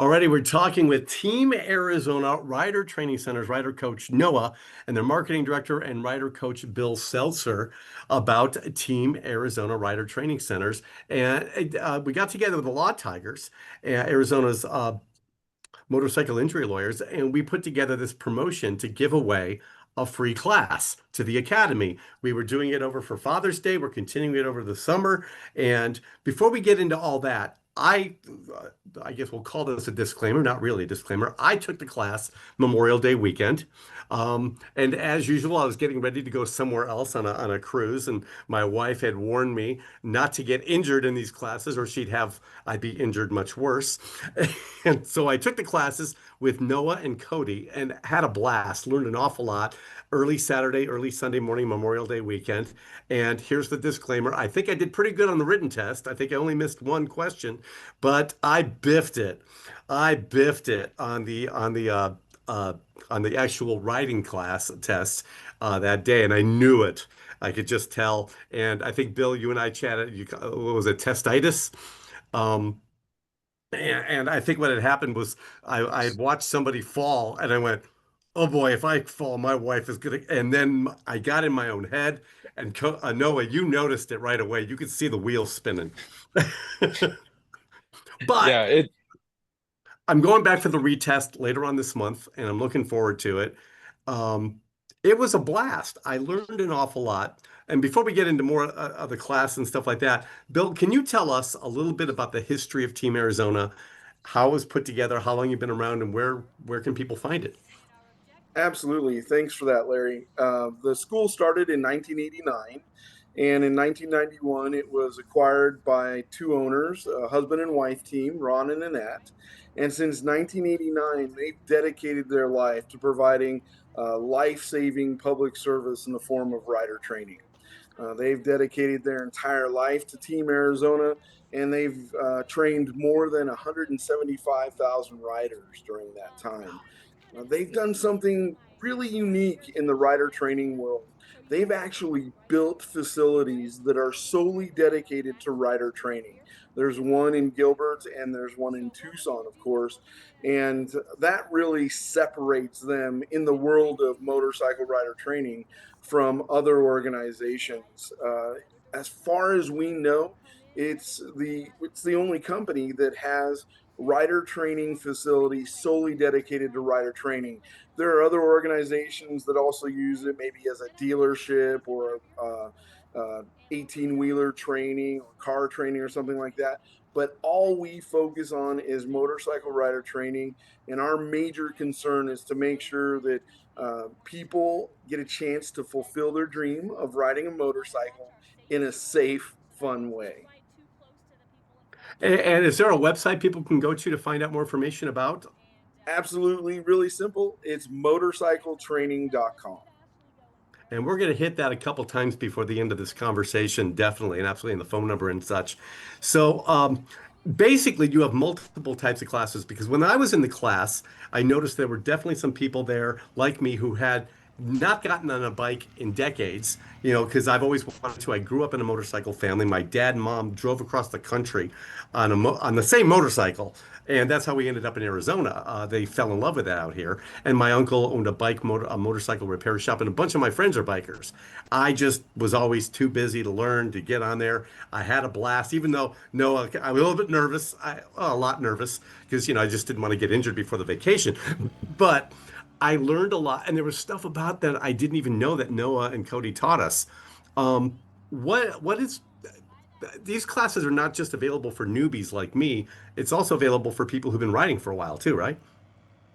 Already, we're talking with Team Arizona Rider Training Center's rider coach Noah and their marketing director and rider coach Bill Seltzer about Team Arizona Rider Training Centers. And we got together with the Law Tigers, Arizona's motorcycle injury lawyers, and we put together this promotion to give away a free class to the academy. We were doing it over for Father's Day. We're continuing it over the summer. And before we get into all that, I guess we'll call this a disclaimer, not really a disclaimer. I took the class Memorial Day weekend. And as usual, I was getting ready to go somewhere else on a cruise, and my wife had warned me not to get injured in these classes, or I'd be injured much worse. And so I took the classes with Noah and Cody and had a blast, learned an awful lot early Saturday, early Sunday morning, Memorial Day weekend. And here's the disclaimer. I think I did pretty good on the written test. I think I only missed one question, but I biffed it. I biffed it uh, on the actual writing class test that day, and I knew it. I could just tell. And I think Bill, you and I chatted. What was it, testitis? Um, and I think what had happened was I had watched somebody fall, and I went, "Oh boy, if I fall, my wife is gonna." And then I got in my own head, and Noah, you noticed it right away. You could see the wheels spinning. But Yeah, it I'm going back for the retest later on this month, and I'm looking forward to it. Um, it was a blast. I learned an awful lot. And before we get into more of the class and stuff like that, Bill, can you tell us a little bit about the history of Team Arizona, how it was put together, how long you've been around, and where can people find it? Absolutely. Thanks for that, Larry. The school started in 1989, and in 1991, it was acquired by two owners, a husband and wife team, Ron and Annette. And since 1989, they've dedicated their life to providing life saving public service in the form of rider training. They've dedicated their entire life to Team Arizona, and they've trained more than 175,000 riders during that time. They've done something really unique in the rider training world. They've actually built facilities that are solely dedicated to rider training. There's one in Gilbert and there's one in Tucson, of course. And that really separates them in the world of motorcycle rider training from other organizations. As far as we know, it's the only company that has rider training facilities solely dedicated to rider training. There are other organizations that also use it maybe as a dealership or 18 wheeler training or car training or something like that. But all we focus on is motorcycle rider training. And our major concern is to make sure that people get a chance to fulfill their dream of riding a motorcycle in a safe, fun way. And is there a website people can go to find out more information about? Absolutely, really simple. It's motorcycletraining.com. And we're going to hit that a couple times before the end of this conversation, definitely, and absolutely, in the phone number and such. So, basically, you have multiple types of classes because when I was in the class, I noticed there were definitely some people there like me who had not gotten on a bike in decades, because I've always wanted to. I grew up in a motorcycle family. My dad and mom drove across the country on the same motorcycle. And that's how we ended up in Arizona. They fell in love with that out here. And my uncle owned a motorcycle repair shop, and a bunch of my friends are bikers. I just was always too busy to learn to get on there. I had a blast, even though no, I was a little bit nervous, a lot nervous, because I just didn't want to get injured before the vacation. But I learned a lot, and there was stuff about that I didn't even know that Noah and Cody taught us. Um, what is these classes are not just available for newbies like me, it's also available for people who've been riding for a while too, right?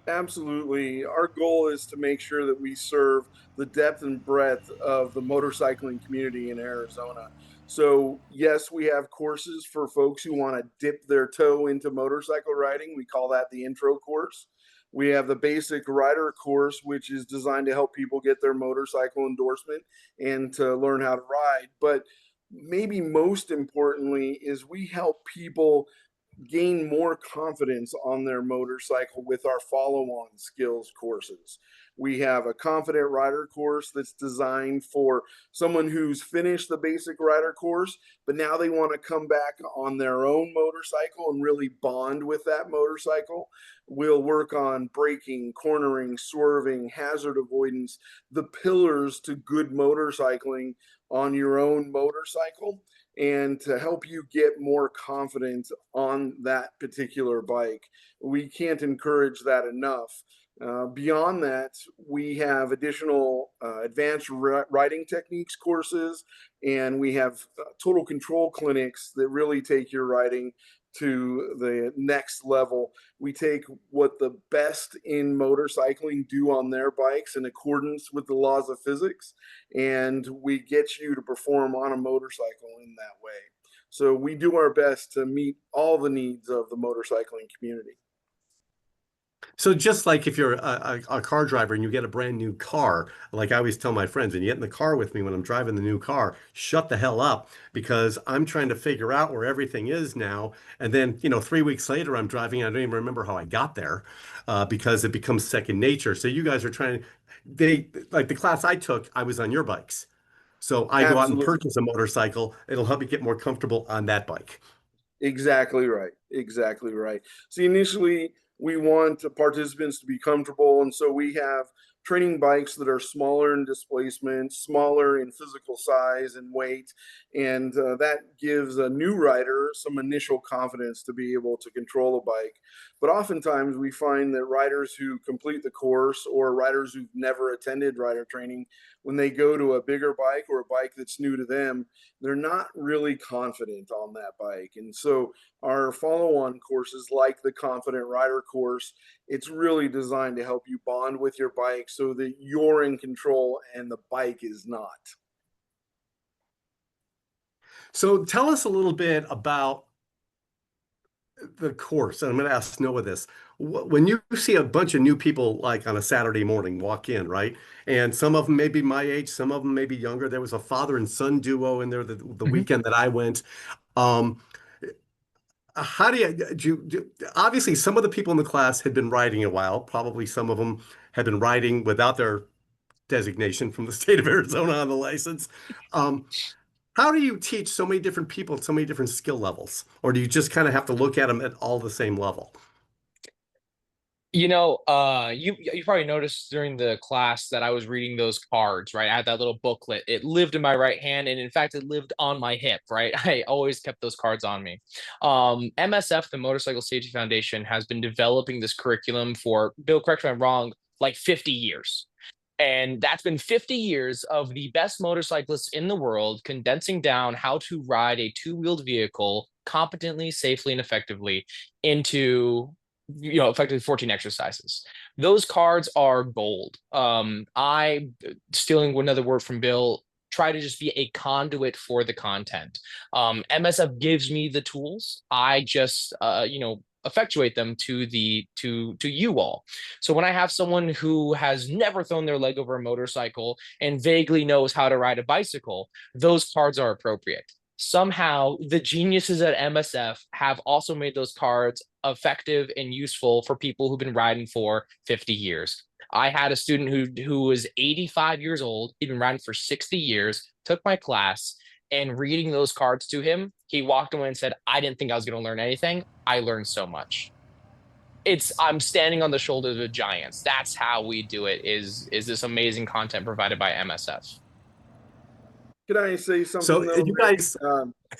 Absolutely. Our goal is to make sure that we serve the depth and breadth of the motorcycling community in Arizona. So, yes, we have courses for folks who want to dip their toe into motorcycle riding. We call that the intro course. We have the basic rider course, which is designed to help people get their motorcycle endorsement and to learn how to ride. But maybe most importantly, is we help people gain more confidence on their motorcycle with our follow-on skills courses. We have a confident rider course that's designed for someone who's finished the basic rider course, but now they want to come back on their own motorcycle and really bond with that motorcycle. We'll work on braking, cornering, swerving, hazard avoidance, the pillars to good motorcycling on your own motorcycle, and to help you get more confident on that particular bike. We can't encourage that enough. Beyond that, we have additional advanced riding techniques courses, and we have total control clinics that really take your riding to the next level. We take what the best in motorcycling do on their bikes in accordance with the laws of physics, and we get you to perform on a motorcycle in that way. So we do our best to meet all the needs of the motorcycling community. So just like if you're a car driver and you get a brand new car, like I always tell my friends, and you get in the car with me when I'm driving the new car, shut the hell up because I'm trying to figure out where everything is now. And then, 3 weeks later, I'm driving. I don't even remember how I got there because it becomes second nature. So you guys are trying, like the class I took, I was on your bikes. So I go out and Absolutely. purchase a motorcycle. It'll help you get more comfortable on that bike. Exactly right. Exactly right. See, initially, we want participants to be comfortable. And so we have training bikes that are smaller in displacement, smaller in physical size and weight. And that gives a new rider some initial confidence to be able to control a bike. But oftentimes, we find that riders who complete the course or riders who've never attended rider training, when they go to a bigger bike or a bike that's new to them, they're not really confident on that bike. And so our follow-on courses like the Confident Rider course, it's really designed to help you bond with your bike so that you're in control and the bike is not. So tell us a little bit about the course, and I'm going to ask Noah this. When you see a bunch of new people, like on a Saturday morning, walk in, right? And some of them may be my age, some of them may be younger. There was a father and son duo in there the Mhm. weekend that I went. Um, how obviously some of the people in the class had been riding a while. Probably some of them had been riding without their designation from the state of Arizona on the license. Um, how do you teach so many different people at so many different skill levels? Or do you just kind of have to look at them at all the same level? You probably noticed during the class that I was reading those cards, right? I had that little booklet. It lived in my right hand, and in fact, it lived on my hip, right? I always kept those cards on me. MSF, the Motorcycle Safety Foundation, has been developing this curriculum for, Bill, correct me if I'm wrong, like 50 years. And that's been 50 years of the best motorcyclists in the world condensing down how to ride a two-wheeled vehicle competently, safely, and effectively into effectively 14 exercises. Those cards are gold. I, stealing another word from Bill, try to just be a conduit for the content. MSF gives me the tools. I just effectuate them to you all. So when I have someone who has never thrown their leg over a motorcycle and vaguely knows how to ride a bicycle, those cards are appropriate. Somehow the geniuses at MSF have also made those cards effective and useful for people who've been riding for 50 years. I had a student who was 85 years old, he'd been riding for 60 years, took my class, and reading those cards to him, he walked away and said, I didn't think I was going to learn anything. I learned so much. I'm standing on the shoulders of giants. That's how we do it, is this amazing content provided by MSF. Can I say So something though, you Larry? guys,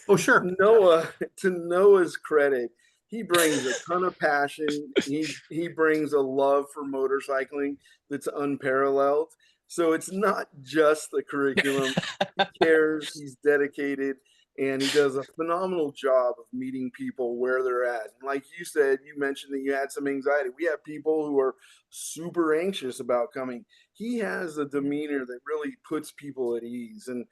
oh, sure. Noah, to Noah's credit, he brings a ton of passion. He brings a love for motorcycling that's unparalleled. So it's not just the curriculum. He cares, he's dedicated, and he does a phenomenal job of meeting people where they're at. And like you said, you mentioned that you had some anxiety. We have people who are super anxious about coming. He has a demeanor that really puts people at ease, and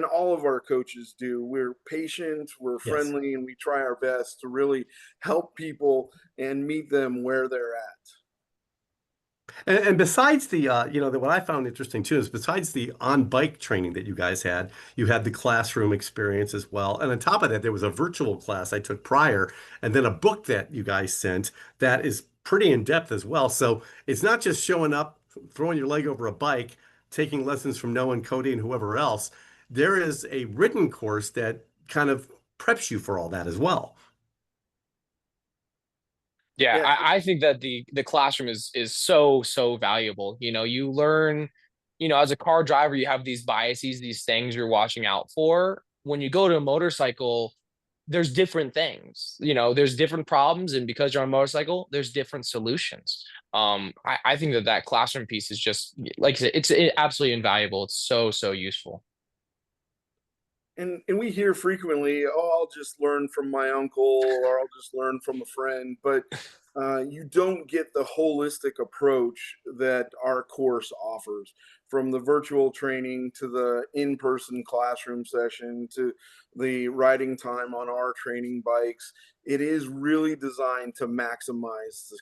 all of our coaches do. We're patient, we're Yes. friendly, and we try our best to really help people and meet them where they're at. And besides the, what I found interesting too is besides the on-bike training that you guys had, you had the classroom experience as well. And on top of that, there was a virtual class I took prior, and then a book that you guys sent that is pretty in-depth as well. So it's not just showing up, throwing your leg over a bike, taking lessons from Noah and Cody and whoever else. There is a written course that kind of preps you for all that as well. Yeah, Yeah, I think that the classroom is so valuable. You learn, as a car driver, you have these biases, these things you're watching out for. When you go to a motorcycle, there's different things. There's different problems, and because you're on a motorcycle, there's different solutions. I think that classroom piece is just like I said, it's absolutely invaluable. It's so useful. and we hear frequently, oh, I'll just learn from my uncle or I'll just learn from a friend, but you don't get the holistic approach that our course offers, from the virtual training to the in-person classroom session to the riding time on our training bikes. It is really designed to maximize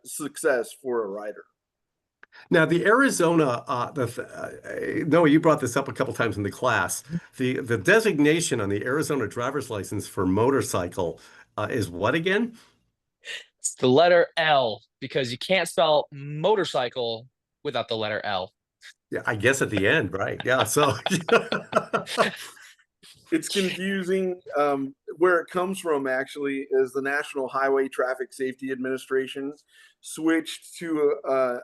success for a rider. Now, the Arizona, Noah, you brought this up a couple times in the class. The designation on the Arizona driver's license for motorcycle is what again? It's the letter L because you can't spell motorcycle without the letter L. Yeah, I guess at the end, right? Yeah. So, It's confusing. Where it comes from actually is the National Highway Traffic Safety Administration switched to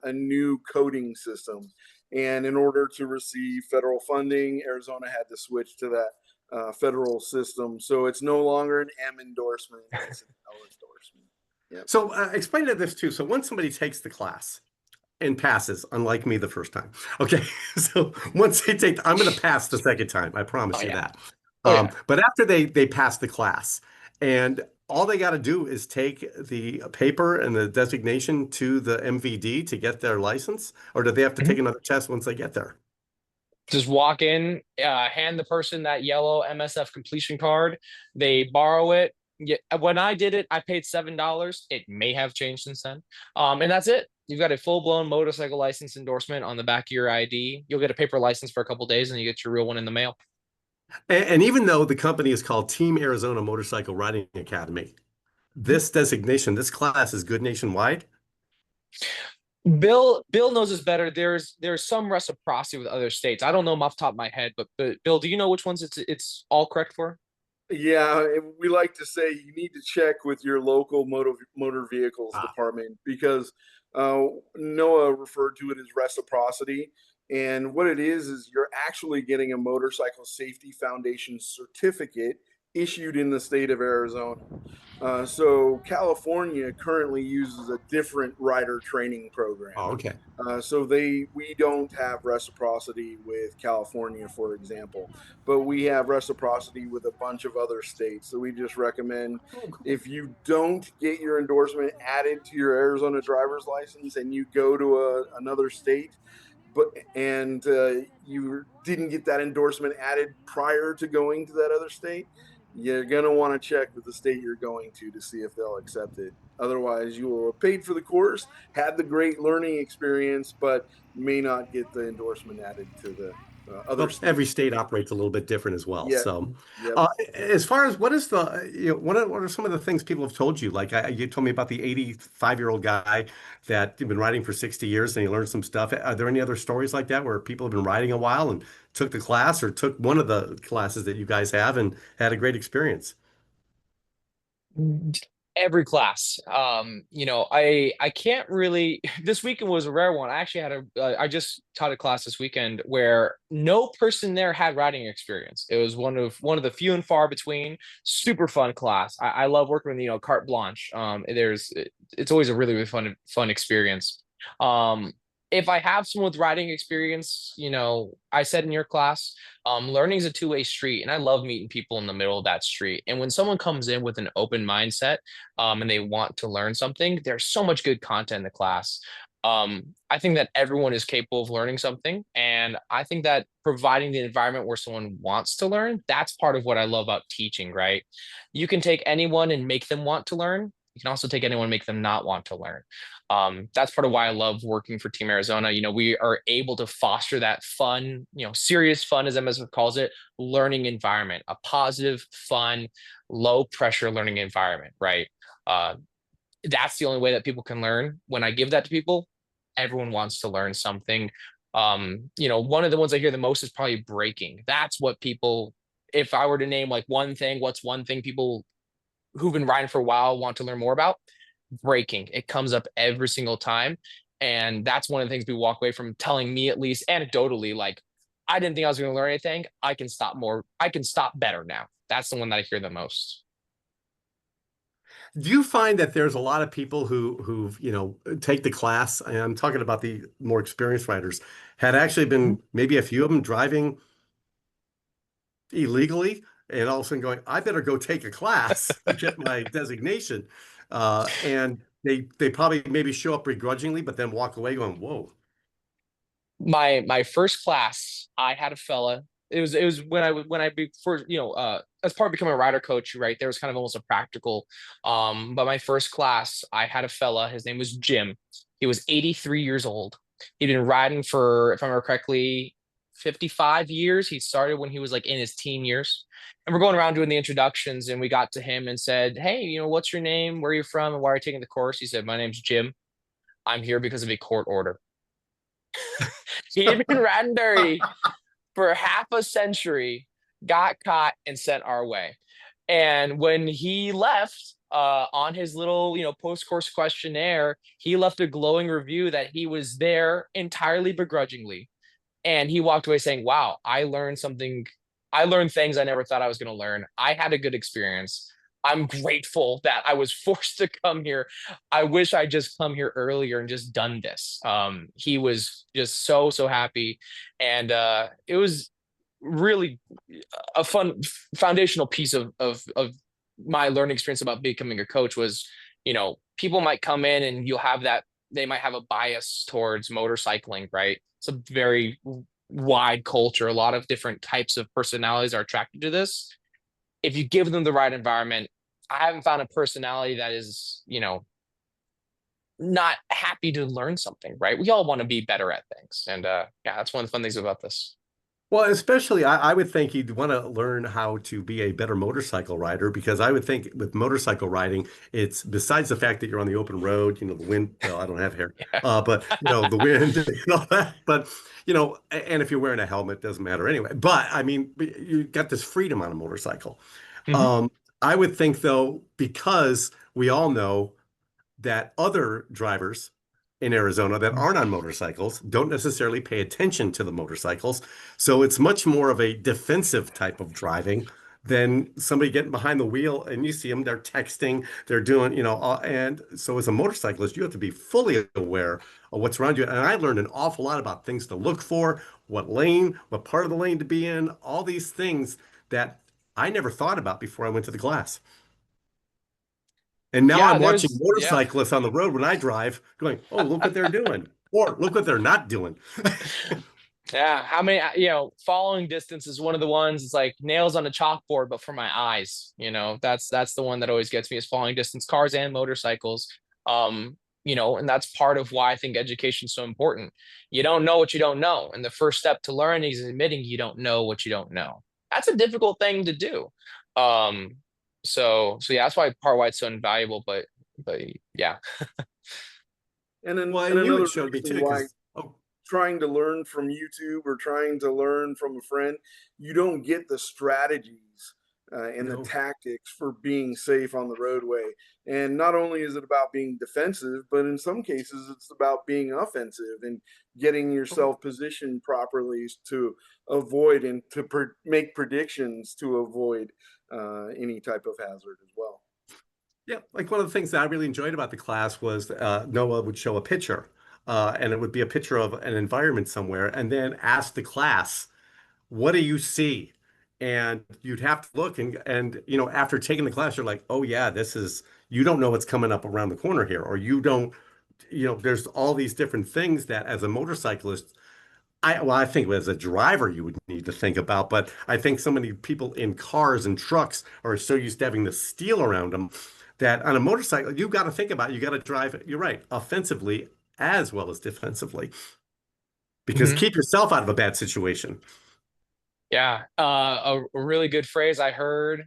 a new coding system, and in order to receive federal funding, Arizona had to switch to that federal system. So it's no longer an M endorsement; it's an L endorsement. Yep. so explain to this too. So once somebody takes the class and passes, unlike me the first time, okay. So once they take, I'm going to pass the second time. I Oh promise you yeah. that. Oh yeah. But after they pass the class, and all they got to do is take the paper and the designation to the MVD to get their license, or do they have to Mhm. take another test once they get there? Just walk in, hand the person that yellow MSF completion card. They borrow it. Yeah, when I did it, I paid $7. It may have changed since then. And that's it. You've got a full-blown motorcycle license endorsement on the back of your ID. You'll get a paper license for a couple days, and you get your real one in the mail. And even though the company is called Team Arizona Motorcycle Riding Academy, this designation, this class is good nationwide. Bill knows this better. There's some reciprocity with other states. I don't know them off the top of my head, but Bill, do you know which ones it's all correct for? Yeah, and we like to say you need to check with your local motor vehicles Ah. department because uh, Noah referred to it as reciprocity. And what it is you're actually getting a Motorcycle Safety Foundation certificate issued in the state of Arizona. So California currently uses a different rider training program. Oh, okay. So we don't have reciprocity with California, for example, but we have reciprocity with a bunch of other states. So we just recommend, Oh, cool. if you don't get your endorsement added to your Arizona driver's license and you go to another state, but and you didn't get that endorsement added prior to going to that other state, you're going to want to check with the state you're going to see if they'll accept it. Otherwise, you will have paid for the course, had the great learning experience, but may not get the endorsement added to the other Well, state. every state operates a little bit different as well. Yeah. So, Yep. as far as what is the, what are some of the things people have told you? Like you told me about the 85-year-old guy that had been riding for 60 years and he learned some stuff. Are there any other stories like that where people have been riding a while and took the class or took one of the classes that you guys have and had a great experience? Every class. I can't really. This weekend was a rare one. I actually had I just taught a class this weekend where no person there had riding experience. It was one of the few and far between. Super fun class. I love working with carte blanche. It's always a really fun experience. If I have someone with riding experience, I said in your class, learning is a two-way street, and I love meeting people in the middle of that street. And when someone comes in with an open mindset, and they want to learn something, there's so much good content in the class. I think that everyone is capable of learning something, and I think that providing the environment where someone wants to learn, that's part of what I love about teaching, right? You can take anyone and make them want to learn, You can also take anyone and make them not want to learn. That's part of why I love working for Team Arizona. We are able to foster that fun, serious fun, as MSF calls it, learning environment, a positive, fun, low pressure learning environment, right? Uh, that's the only way that people can learn. When I give that to people, everyone wants to learn something. One of the ones I hear the most is probably braking. That's what people, if I were to name like one thing, what's one thing people who've been riding for a while want to learn more about? Braking. It comes up every single time. And that's one of the things we walk away from telling me, at least anecdotally, like, I didn't think I was going to learn anything. I can stop more. I can stop better now. That's the one that I hear the most. Do you find that there's a lot of people who take the class, and I'm talking about the more experienced riders, had actually been maybe a few of them driving illegally and all of a sudden going, I better go take a class to get my designation. And they probably maybe show up begrudgingly, but then walk away going, whoa. My first class, I had a fella. It was when I first, as part of becoming a rider coach, right? There was kind of almost a practical. But my first class, I had a fella. His name was Jim. He was 83 years old. He'd been riding for, if I remember correctly, 55 years. He started when he was like in his teen years. And we're going around doing the introductions, and we got to him and said, "Hey, what's your name? Where are you from? And why are you taking the course?" He said, "My name's Jim. I'm here because of a court order." He had been riding dirty for half a century, got caught and sent our way. And when he left, on his little, post-course questionnaire, he left a glowing review that he was there entirely begrudgingly. And he walked away saying, "Wow, I learned something. I learned things I never thought I was going to learn. I had a good experience. I'm grateful that I was forced to come here. I wish I just come here earlier and just done this." He was just so happy, and it was really a fun foundational piece of my learning experience about becoming a coach was, people might come in and you'll have that, they might have a bias towards motorcycling, right? It's a very wide culture. A lot of different types of personalities are attracted to this. If you give them the right environment, I haven't found a personality that is, not happy to learn something, right? We all want to be better at things. And yeah, that's one of the fun things about this. Well, especially I would think you'd want to learn how to be a better motorcycle rider because I would think with motorcycle riding, it's besides the fact that you're on the open road, the wind, well, I don't have hair, Yeah. but the wind and all that. But, and if you're wearing a helmet, it doesn't matter anyway. But I mean, you got this freedom on a motorcycle. Mhm. Um, I would think though, because we all know that other drivers in Arizona that aren't on motorcycles don't necessarily pay attention to the motorcycles. So it's much more of a defensive type of driving than somebody getting behind the wheel and you see them, they're texting, they're doing, and so as a motorcyclist, you have to be fully aware of what's around you. And I learned an awful lot about things to look for, what lane, what part of the lane to be in, all these things that I never thought about before I went to the class. And now Yeah, I'm watching yeah. motorcyclists on the road when I drive, going, "Oh, look what they're doing," or "Look what they're not doing." Yeah, how many, following distance is one of the ones. It's like nails on a chalkboard, but for my eyes. That's the one that always gets me is following distance, cars and motorcycles. And that's part of why I think education is so important. You don't know what you don't know, and the first step to learning is admitting you don't know what you don't know. That's a difficult thing to do. Um, so yeah, that's why part why it's so invaluable. But yeah. Well, And and you another had showed me reason too, why because oh, trying to learn from YouTube or trying to learn from a friend, you don't get the strategies and the no, tactics for being safe on the roadway. And not only is it about being defensive, but in some cases, it's about being offensive and getting oh, yourself positioned properly to avoid and to make predictions to avoid any type of hazard as well. yeah, like one of the things that I really enjoyed about the class was Noah would show a picture, and it would be a picture of an environment somewhere, and then ask the class, "What do you see?" And you'd have to look and after taking the class, you're like, "Oh yeah, this is you don't know what's coming up around the corner here, or you don't, there's all these different things that as a motorcyclist, I think as a driver you would need to think about, but I think so many people in cars and trucks are so used to having the steel around them that on a motorcycle, you got to think about, you got to drive, you're right, offensively as well as defensively, because Mhm. keep yourself out of a bad situation. Yeah, a really good phrase I heard.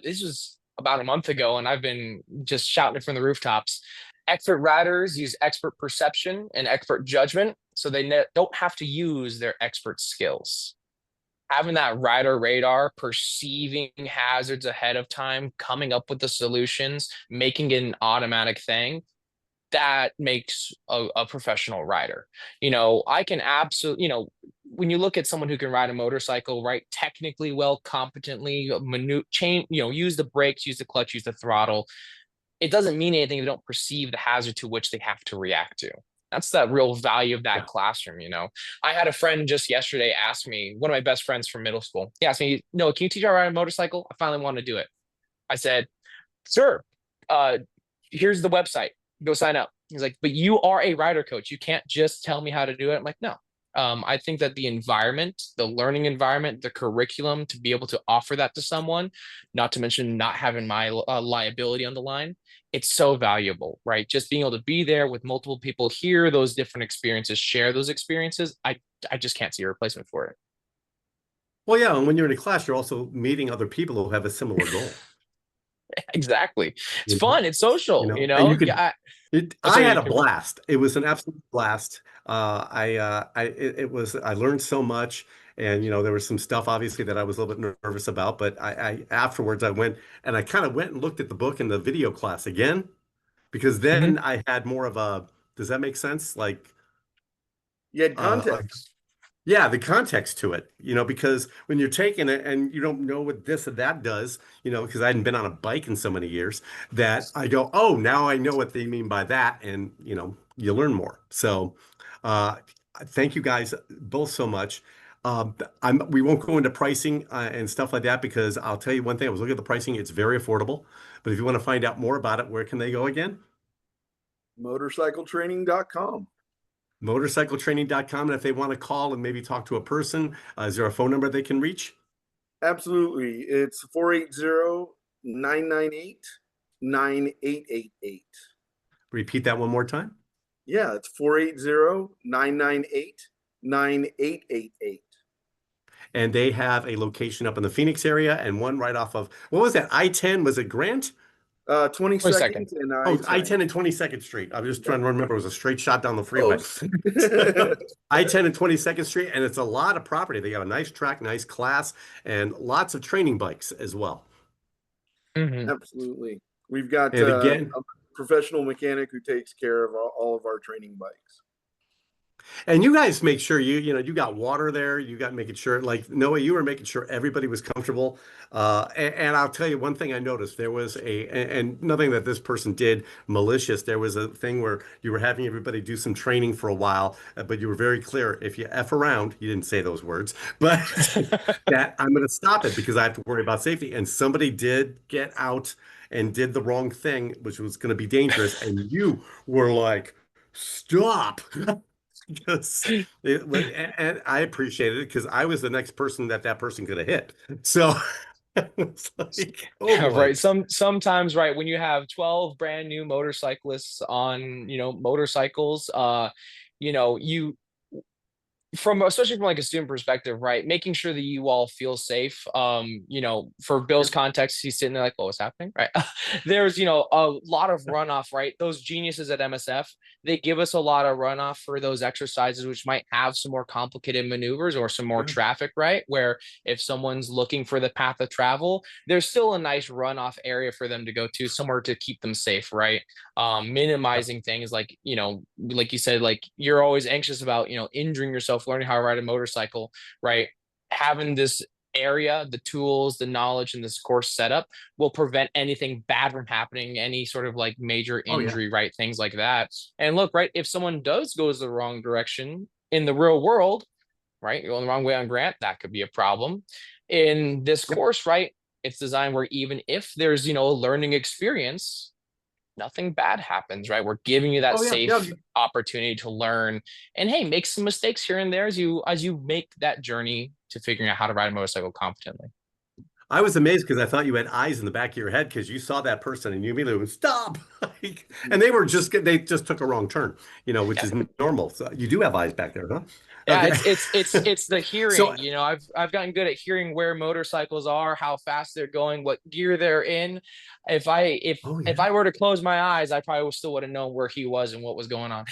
This was about a month ago, and I've been just shouting it from the rooftops. Expert riders use expert perception and expert judgment, so they don't have to use their expert skills. Having that rider radar, perceiving hazards ahead of time, coming up with the solutions, making it an automatic thing, that makes a professional rider. I can absolutely, when you look at someone who can ride a motorcycle, right, technically well, competently, use the brakes, use the clutch, use the throttle, it doesn't mean anything if they don't perceive the hazard to which they have to react to. That's the real value of that Yeah. classroom. I had a friend just yesterday ask me, one of my best friends from middle school, he asked me, no, can you teach me how to ride a motorcycle? I finally want to do it. I said, sure. Uh, Here's the website. Go sign up. He's like, but you are a rider coach. You can't just tell me how to do it. I'm like, no. I think that the environment, the learning environment, the curriculum to be able to offer that to someone, not to mention not having my liability on the line, it's so valuable, right? Just being able to be there with multiple people, hear those different experiences, share those experiences. I just can't see a replacement for it. Well, yeah, and when you're in a class, you're also meeting other people who have a similar goal. Exactly. It's You know, fun. It's social, and you Yeah. could. Oh, I sorry, had you a can. blast. It was an absolute blast. It was. I learned so much, and there was some stuff obviously that I was a little bit nervous about. But I afterwards I went and I kind of went and looked at the book and the video class again because Mhm. then I had more of a. Does that make sense? You had Uh, context. yeah, the context to it, because when you're taking it and you don't know what this or that does, because I hadn't been on a bike in so many years, that I go, oh, now I know what they mean by that, and you learn more. So, uh, thank you guys both so much. We won't go into pricing and stuff like that because I'll tell you one thing. I was looking at the pricing; it's very affordable. But if you want to find out more about it, where can they go again? Motorcycletraining.com. Motorcycletraining.com. And if they want to call and maybe talk to a person, is there a phone number they can reach? Absolutely. It's 480-998-9888. Repeat that one more time. Yeah, it's 480-998-9888. And they have a location up in the Phoenix area and one right off of, what was that? I-10, was it Grant? 22nd. 22nd and Oh, I-10. I-10 and 22nd Street. I was just trying Yep. to remember. It was a straight shot down the freeway. Close. I-10 and 22nd Street, and it's a lot of property. They got a nice track, nice class, and lots of training bikes as well. Mhm. Absolutely. We've got And again, a professional mechanic who takes care of all of our training bikes. and you guys make sure you got water there. You got making sure, like Noah, you were making sure everybody was comfortable. And I'll tell you one thing I noticed. There was and nothing that this person did malicious. There was a thing where you were having everybody do some training for a while, but you were very clear. If you F around, you didn't say those words, but that I'm going to stop it because I have to worry about safety. And somebody did get out and did the wrong thing, which was going to be dangerous. And you were like, stop. Because and I appreciated it because I was the next person that person could have hit. So it's like, oh boy. Right. Sometimes, right, when you have 12 brand new motorcyclists on, motorcycles, you from especially from like a student perspective, right? Making sure that you all feel safe. For Bill's Yep. context, he's sitting there like, "Oh, what's happening?" Right? There's a lot of runoff, right? Those geniuses at MSF, they give us a lot of runoff for those exercises, which might have some more complicated maneuvers or some more Yeah. traffic, right? Where if someone's looking for the path of travel, there's still a nice runoff area for them to go to, somewhere to keep them safe, right? Minimizing things like like you said, like you're always anxious about injuring yourself learning how to ride a motorcycle, right? Having this area, the tools, the knowledge, and this course setup will prevent anything bad from happening, any sort of like major Oh yeah. injury, right? Things like that. And look, right, if someone does goes the wrong direction in the real world, right, you're going the wrong way on Grant, that could be a problem. In this Yep. course, right, it's designed where even if there's a learning experience, nothing bad happens, right? We're giving you that Oh yeah. Yeah. safe opportunity to learn, and hey, make some mistakes here and there as you make that journey to figuring out how to ride a motorcycle competently. I was amazed because I thought you had eyes in the back of your head because you saw that person and you immediately went, stop. And they just took a wrong turn, which is normal. So you do have eyes back there, huh? Yeah, Okay. it's the So, hearing. I've gotten good at hearing where motorcycles are, how fast they're going, what gear they're in. oh If yeah, I were to close my eyes, I probably still would have known where he was and what was going on.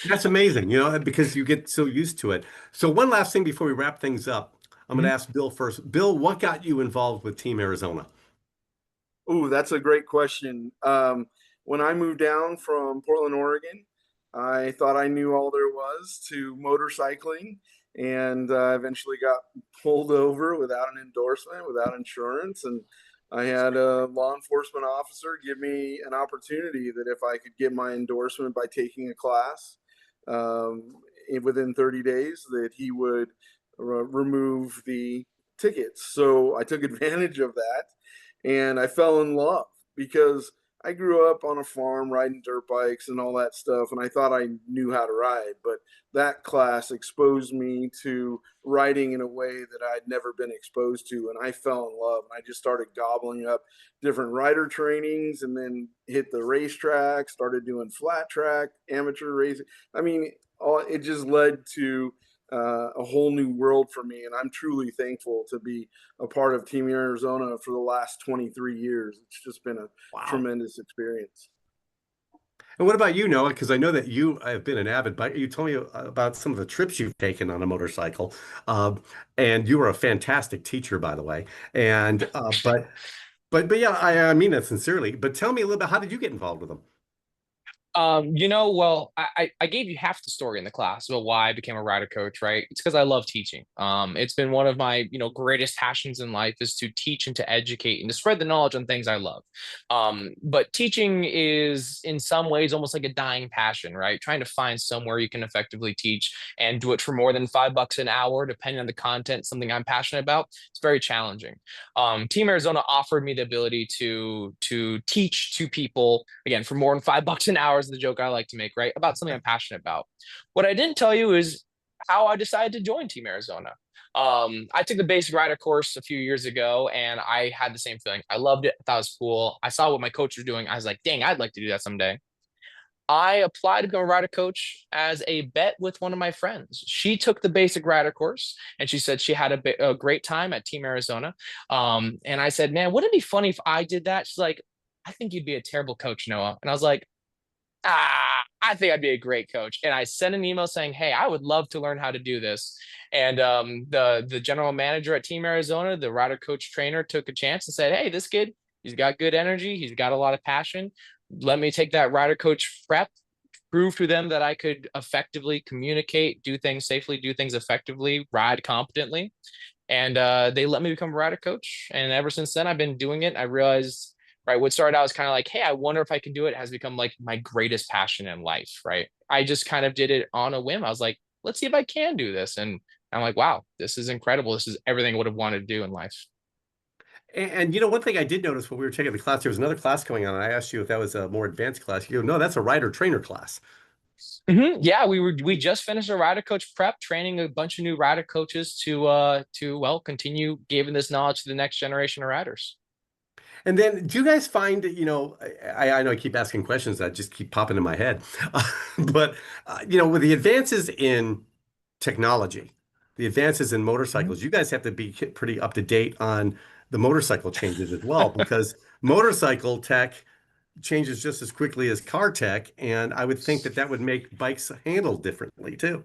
that's amazing, because you get so used to it. So one last thing before we wrap things up, I'm going to Mhm. ask Bill first. Bill, what got you involved with Team Arizona? Ooh, that's a great question. When I moved down from Portland, Oregon, I thought I knew all there was to motorcycling, and eventually got pulled over without an endorsement, without insurance, and I had a law enforcement officer give me an opportunity that if I could get my endorsement by taking a class within 30 days, that he would remove the tickets. So I took advantage of that and I fell in love because I grew up on a farm riding dirt bikes and all that stuff, and I thought I knew how to ride. But that class exposed me to riding in a way that I'd never been exposed to, and I fell in love. And I just started gobbling up different rider trainings, and then hit the racetrack, started doing flat track, amateur racing. I mean, it just led to a whole new world for me, and I'm truly thankful to be a part of Team Arizona for the last 23 years. It's just been a Wow. tremendous experience. And what about you, Noah? Because I know that you have been an avid biker. You told me about some of the trips you've taken on a motorcycle, um, and you were a fantastic teacher, by the way. And but yeah, I mean that sincerely. But tell me a little bit. How did you get involved with them? Well, I gave you half the story in the class about why I became a rider coach, right? It's because I love teaching. It's been one of my, greatest passions in life is to teach and to educate and to spread the knowledge on things I love. But teaching is in some ways almost like a dying passion, right? Trying to find somewhere you can effectively teach and do it for more than $5 an hour, depending on the content, something I'm passionate about. It's very challenging. Team Arizona offered me the ability to teach to people again for more than $5 an hour is the joke I like to make, right? About something I'm passionate about. What I didn't tell you is how I decided to join Team Arizona. I took the basic rider course a few years ago and I had the same feeling. I loved it. I thought it was cool. I saw what my coach was doing. I was like, dang, I'd like to do that someday. I applied to become a rider coach as a bet with one of my friends. She took the basic rider course and she said she had a great time at Team Arizona. And I said, man, wouldn't it be funny if I did that? She's like, I think you'd be a terrible coach, Noah. And I was like, I think I'd be a great coach. And I sent an email saying, hey, I would love to learn how to do this. And the general manager at Team Arizona, the rider coach trainer, took a chance and said, hey, this kid, he's got good energy. He's got a lot of passion. Let me take that rider coach prep, prove to them that I could effectively communicate, do things safely, do things effectively, ride competently. And they let me become a rider coach. And ever since then, I've been doing it. I realized, right, what started out as kind of like, hey, I wonder if I can do it, has become like my greatest passion in life, right? I just kind of did it on a whim. I was like, let's see if I can do this. And I'm like, wow, this is incredible. This is everything I would have wanted to do in life. And one thing I did notice when we were taking the class, there was another class going on, and I asked you if that was a more advanced class. You go, no, that's a rider trainer class. Yeah, we just finished a rider coach prep, training a bunch of new rider coaches to well continue giving this knowledge to the next generation of riders. And then, do you guys find, I know I keep asking questions that just keep popping in my head, but with the advances in technology, the advances in Mhm. motorcycles, you guys have to be pretty up to date on the motorcycle changes as well, because motorcycle tech changes just as quickly as car tech, and I would think that that would make bikes handled differently too.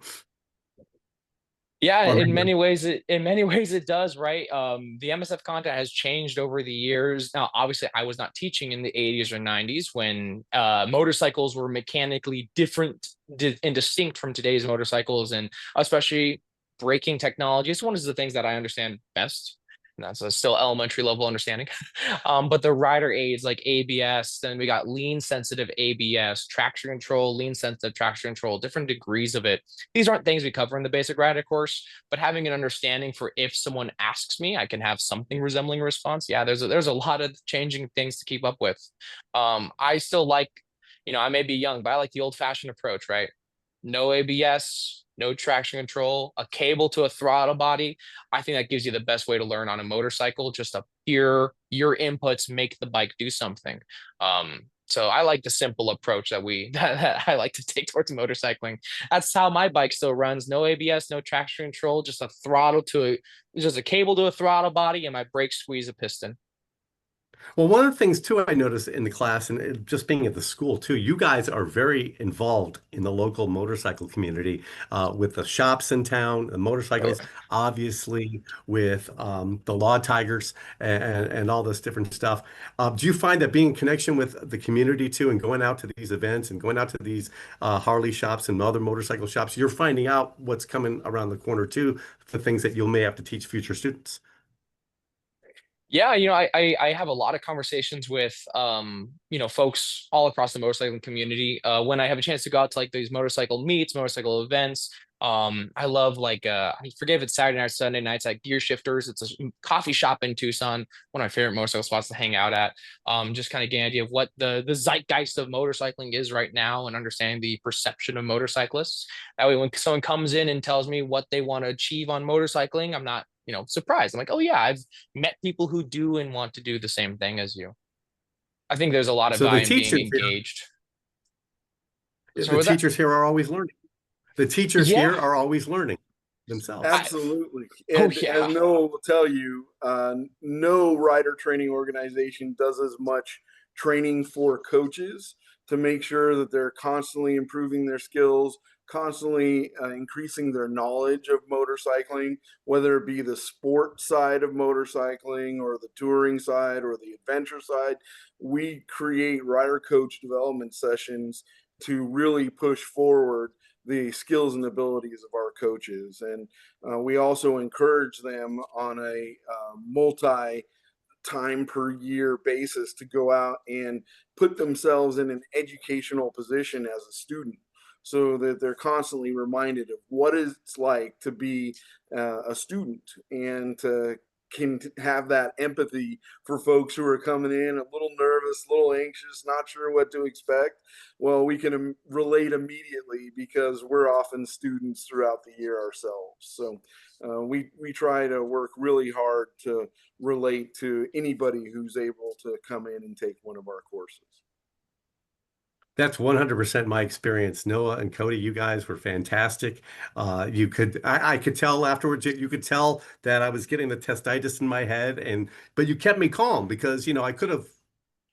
Yeah, Or in many ways it does, right? The MSF content has changed over the years. Now, obviously, I was not teaching in the 80s or 90s when motorcycles were mechanically different and distinct from today's motorcycles, and especially braking technology. It's one of the things that I understand best. And that's a still elementary level understanding. But the rider aids like ABS, then we got lean sensitive ABS, traction control, lean sensitive traction control, different degrees of it. These aren't things we cover in the basic rider course, but having an understanding for if someone asks me, I can have something resembling a response. Yeah, there's a lot of changing things to keep up with. I still like, I may be young, but I like the old fashioned approach, right? No ABS, no traction control, a cable to a throttle body. I think that gives you the best way to learn on a motorcycle, just a pure, your inputs make the bike do something. So I like the simple approach that that I like to take towards motorcycling. That's how my bike still runs. No ABS, no traction control, just a throttle to just a cable to a throttle body, and my brake squeeze a piston. Well, one of the things too I noticed in the class and just being at the school too, you guys are very involved in the local motorcycle community with the shops in town, the Oh motorcycles, yeah. obviously with the Law Tigers and all this different stuff. Do you find that being in connection with the community too and going out to these events and going out to these Harley shops and other motorcycle shops, you're finding out what's coming around the corner too, the things that you may have to teach future students? Yeah, I have a lot of conversations with folks all across the motorcycling community. When I have a chance to go out to like these motorcycle meets, motorcycle events, I love like I forget if it's Saturday nights, Sunday nights at Gear Shifters. It's a coffee shop in Tucson, one of my favorite motorcycle spots to hang out at. Just kind of get an idea of what the zeitgeist of motorcycling is right now and understanding the perception of motorcyclists. That way, when someone comes in and tells me what they want to achieve on motorcycling, I'm not surprised. I'm like, oh yeah, I've met people who do and want to do the same thing as you. I think there's a lot of So the value in being teachers here, engaged. So the with that, teachers here are always learning. The teachers yeah, here are always learning themselves. Absolutely. oh And as yeah, Noah will tell you, no rider training organization does as much training for coaches to make sure that they're constantly improving their skills, constantly increasing their knowledge of motorcycling, whether it be the sport side of motorcycling or the touring side or the adventure side. We create rider coach development sessions to really push forward the skills and abilities of our coaches. And we also encourage them on a multi time per year basis to go out and put themselves in an educational position as a student so that they're constantly reminded of what it's like to be a student and to can have that empathy for folks who are coming in a little nervous, a little anxious, not sure what to expect. Well, we can relate immediately because we're often students throughout the year ourselves. So we try to work really hard to relate to anybody who's able to come in and take one of our courses. That's 100% my experience. Noah and Cody, you guys were fantastic. I could tell afterwards, you could tell that I was getting the testitis in my head, but you kept me calm because, I could have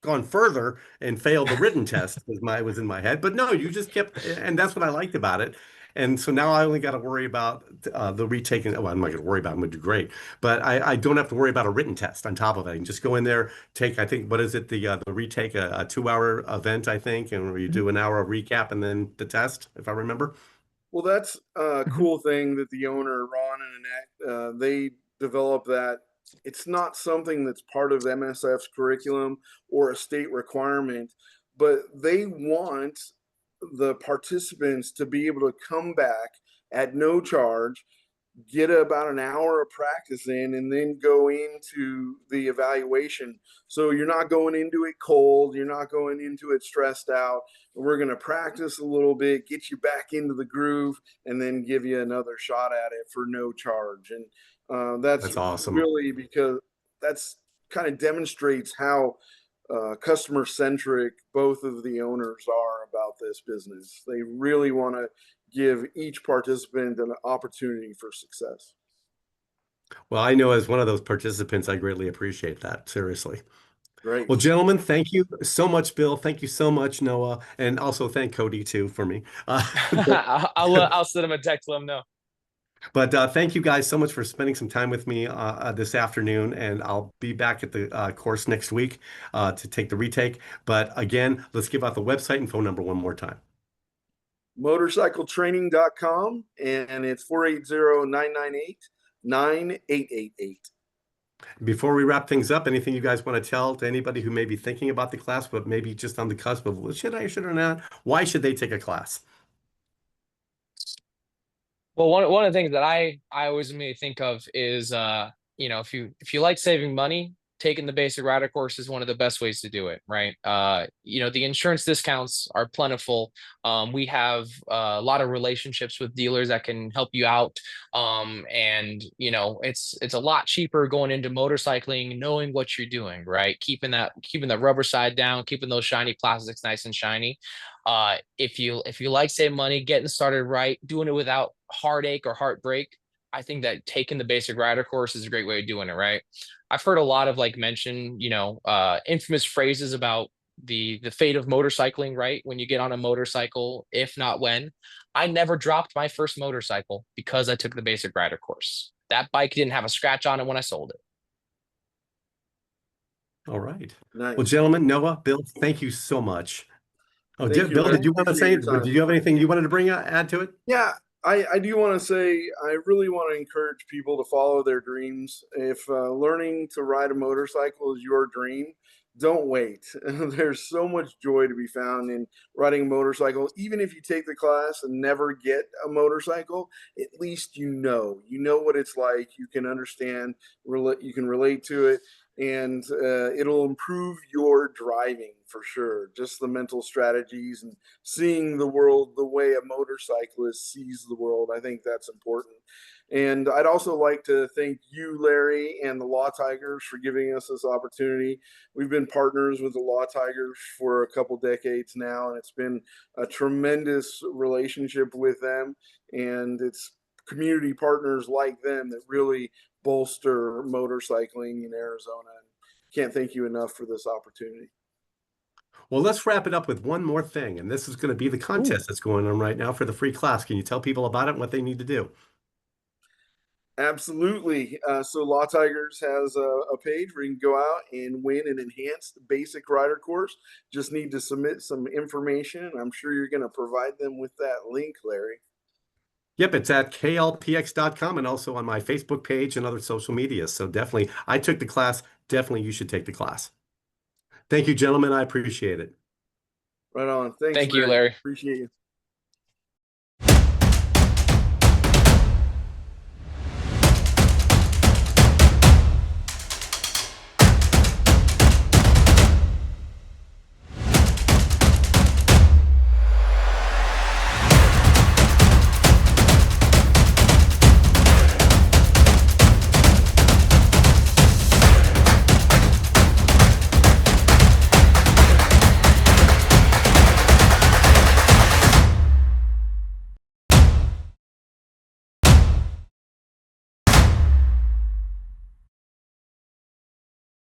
gone further and failed the written test because my was in my head. But no, you just kept, and that's what I liked about it. And so now I only got to worry about the retaking. Well, I'm not going to worry about it. I'm going to do great, but I don't have to worry about a written test on top of it. I can just go in there, take, I think, what is it? The retake, a 2 hour event, I think, and where you do an hour of recap and then the test, if I remember. Well, that's a mhm, cool thing that the owner, Ron and Annette, they developed that. It's not something that's part of MSF's curriculum or a state requirement, but they want the participants to be able to come back at no charge, get about an hour of practice in, and then go into the evaluation. So you're not going into it cold, you're not going into it stressed out. We're going to practice a little bit, get you back into the groove, and then give you another shot at it for no charge. And that's That's awesome. really because that's kind of demonstrates how customer centric both of the owners are about this business. They really want to give each participant an opportunity for success. Well, I know as one of those participants, I greatly appreciate that. Seriously. Great. Well, gentlemen, thank you so much, Bill. Thank you so much, Noah, and also thank Cody too for me. I'll send him a text, let him know. But thank you guys so much for spending some time with me this afternoon, and I'll be back at the course next week to take the retake. But again, let's give out the website and phone number one more time. Motorcycletraining.com, and it's 480-998-9888. Before we wrap things up, anything you guys want to tell to anybody who may be thinking about the class, but maybe just on the cusp of, well, should I, should I not? Why should they take a class? Well, one of the things that I always immediately think of is if you like saving money, taking the basic rider course is one of the best ways to do it, right? The insurance discounts are plentiful. We have a lot of relationships with dealers that can help you out. And it's a lot cheaper going into motorcycling, knowing what you're doing, right? Keeping the rubber side down, keeping those shiny plastics nice and shiny. If you like saving money, getting started right, doing it without heartache or heartbreak, I think that taking the basic rider course is a great way of doing it, right? I've heard a lot of mention, infamous phrases about the fate of motorcycling, right? When you get on a motorcycle, if not when. I never dropped my first motorcycle because I took the basic rider course. That bike didn't have a scratch on it when I sold it. All right. Nice. Well, gentlemen, Noah, Bill, thank you so much. Oh, Thank you, Bill, Larry. did you want to Appreciate say, your time. did you have anything you wanted to add to it? Yeah, I do want to say I really want to encourage people to follow their dreams. If learning to ride a motorcycle is your dream, don't wait. There's so much joy to be found in riding a motorcycle. Even if you take the class and never get a motorcycle, at least you know what it's like. You can understand, you can relate to it, and it'll improve your driving for sure. Just the mental strategies and seeing the world the way a motorcyclist sees the world. I think that's important. And I'd also like to thank you, Larry, and the Law Tigers for giving us this opportunity. We've been partners with the Law Tigers for a couple decades now, and it's been a tremendous relationship with them. And it's community partners like them that really bolster motorcycling in Arizona. Can't thank you enough for this opportunity. Well, let's wrap it up with one more thing. And this is going to be the contest that's going on right now for the free class. Can you tell people about it and what they need to do? Absolutely. So Law Tigers has a page where you can go out and win an enhanced basic rider course. Just need to submit some information. I'm sure you're going to provide them with that link, Larry. Yep, it's at klpx.com and also on my Facebook page and other social media. So definitely, I took the class. Definitely, you should take the class. Thank you, gentlemen. I appreciate it. Right on. Thanks, Thank you, Larry. Appreciate you.